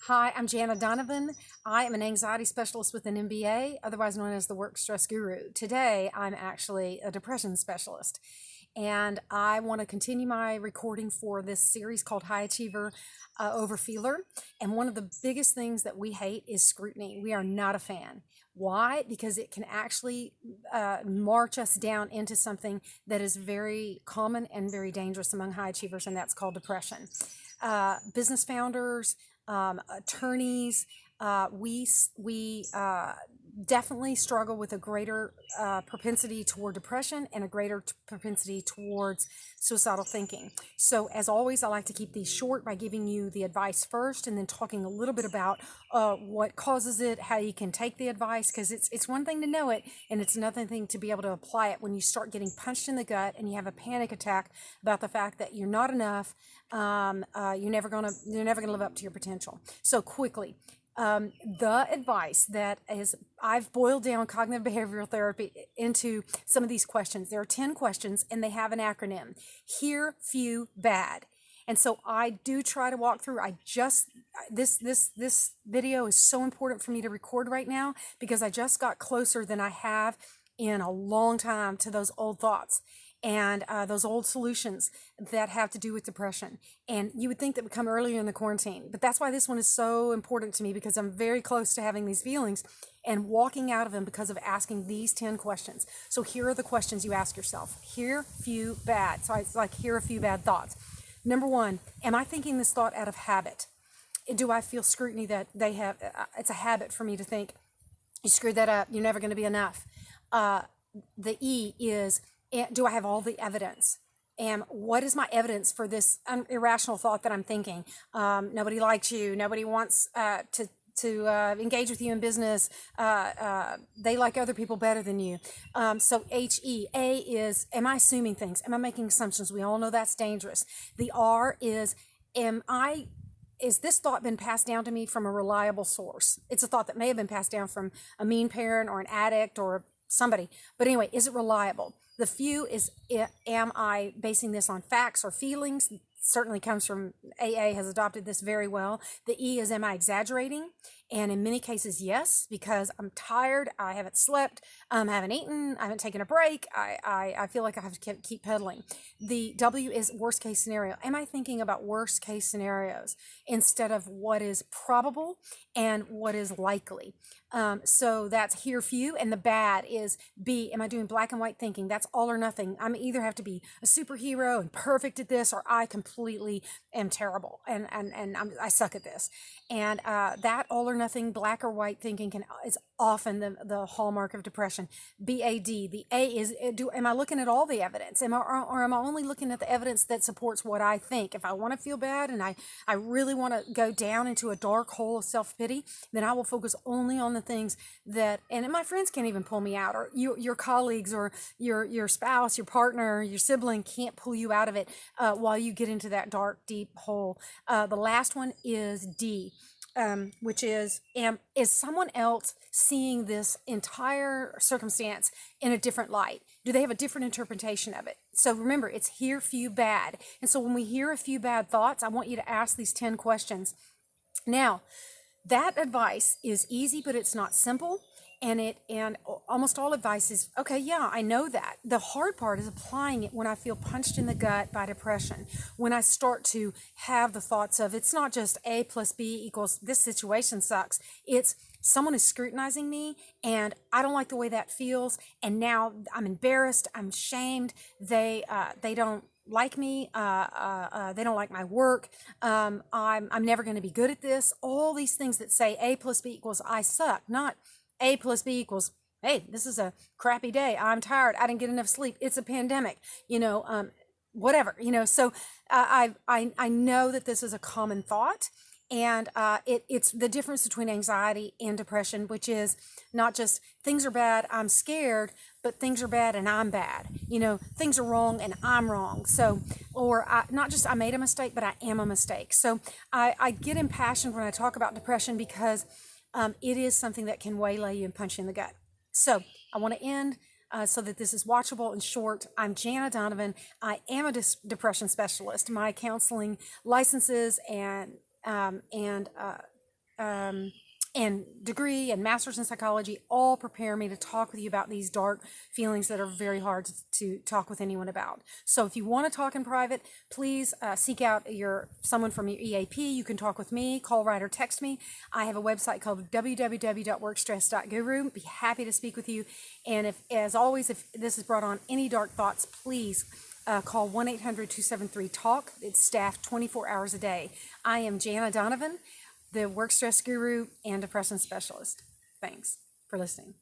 Hi, I'm Janna Donovan. I am an anxiety specialist with an MBA, otherwise known as the Work Stress Guru. Today, I'm actually a depression specialist. And I want to continue my recording for this series called High Achiever Overfeeler. And one of the biggest things that we hate is scrutiny. We are not a fan. Why? Because it can actually march us down into something that is very common and very dangerous among high achievers, and that's called depression. Business founders, attorneys, we definitely struggle with a greater propensity toward depression and a greater propensity towards suicidal thinking. So, as always, I like to keep these short by giving you the advice first, and then talking a little bit about what causes it, how you can take the advice, because it's one thing to know it, and it's another thing to be able to apply it when you start getting punched in the gut and you have a panic attack about the fact that you're not enough. You're never gonna live up to your potential. So quickly, the advice that is, I've boiled down cognitive behavioral therapy into some of these questions. There are 10 questions and they have an acronym: hear, few, bad. And so I do try to walk through. This video is so important for me to record right now because I just got closer than I have in a long time to those old thoughts and those old solutions that have to do with depression. And you would think that would come earlier in the quarantine, but that's why this one is so important to me, because I'm very close to having these feelings and walking out of them because of asking these 10 questions. So here are the questions you ask yourself: hear, few, bad. So it's like, here are a few bad thoughts. Number one, am I thinking this thought out of habit? Do I feel scrutiny that they have? It's a habit for me to think, you screwed that up, you're never going to be enough. The E is, do I have all the evidence? And what is my evidence for this irrational thought that I'm thinking? Nobody likes you. Nobody wants to engage with you in business. They like other people better than you. So HE. A is, am I assuming things? Am I making assumptions? We all know that's dangerous. The R is, is this thought been passed down to me from a reliable source? It's a thought that may have been passed down from a mean parent or an addict or somebody. But anyway, is it reliable? The few is, am I basing this on facts or feelings? Certainly comes from AA, has adopted this very well. The E is, am I exaggerating? And in many cases, yes, because I'm tired, I haven't slept, I haven't eaten, I haven't taken a break, I feel like I have to keep pedaling. The W is worst case scenario. Am I thinking about worst case scenarios instead of what is probable and what is likely? So that's here few. And the bad is B, am I doing black and white thinking? That's all or nothing. I'm either have to be a superhero and perfect at this, or I completely am terrible and I suck at this. And that all or nothing, black or white thinking is often the hallmark of depression. BAD. The A is, am I looking at all the evidence? Or am I only looking at the evidence that supports what I think? If I want to feel bad and I really want to go down into a dark hole of self-pity, then I will focus only on the things that, and my friends can't even pull me out, or your colleagues or your spouse, your partner, your sibling can't pull you out of it while you get into that dark, deep hole. The last one is D. Which is someone else seeing this entire circumstance in a different light? Do they have a different interpretation of it? So remember, it's hear, few, bad. And so when we hear a few bad thoughts, I want you to ask these 10 questions. Now, that advice is easy, but it's not simple. And almost all advice is, okay, yeah, I know that. The hard part is applying it when I feel punched in the gut by depression, when I start to have the thoughts of, it's not just A plus B equals this situation sucks. It's someone is scrutinizing me and I don't like the way that feels, and now I'm embarrassed, I'm shamed. They don't like me. They don't like my work. I'm never going to be good at this. All these things that say A plus B equals I suck, not A plus B equals, hey, this is a crappy day. I'm tired. I didn't get enough sleep. It's a pandemic. Whatever. So I know that this is a common thought. And it's the difference between anxiety and depression, which is not just things are bad, I'm scared, but things are bad and I'm bad. Things are wrong and I'm wrong. So, or not just I made a mistake, but I am a mistake. So I get impassioned when I talk about depression because it is something that can waylay you and punch you in the gut. So I want to end so that this is watchable and short. I'm Janna Donovan. I am a depression specialist. My counseling licenses and and degree and master's in psychology all prepare me to talk with you about these dark feelings that are very hard to talk with anyone about. So if you want to talk in private, please seek out someone from your EAP. You can talk with me, call, write, or text me. I have a website called www.workstress.guru. Be happy to speak with you. And as always, if this has brought on any dark thoughts, please call 1-800-273-TALK. It's staffed 24 hours a day. I am Janna Donovan, the work stress guru and depression specialist. Thanks for listening.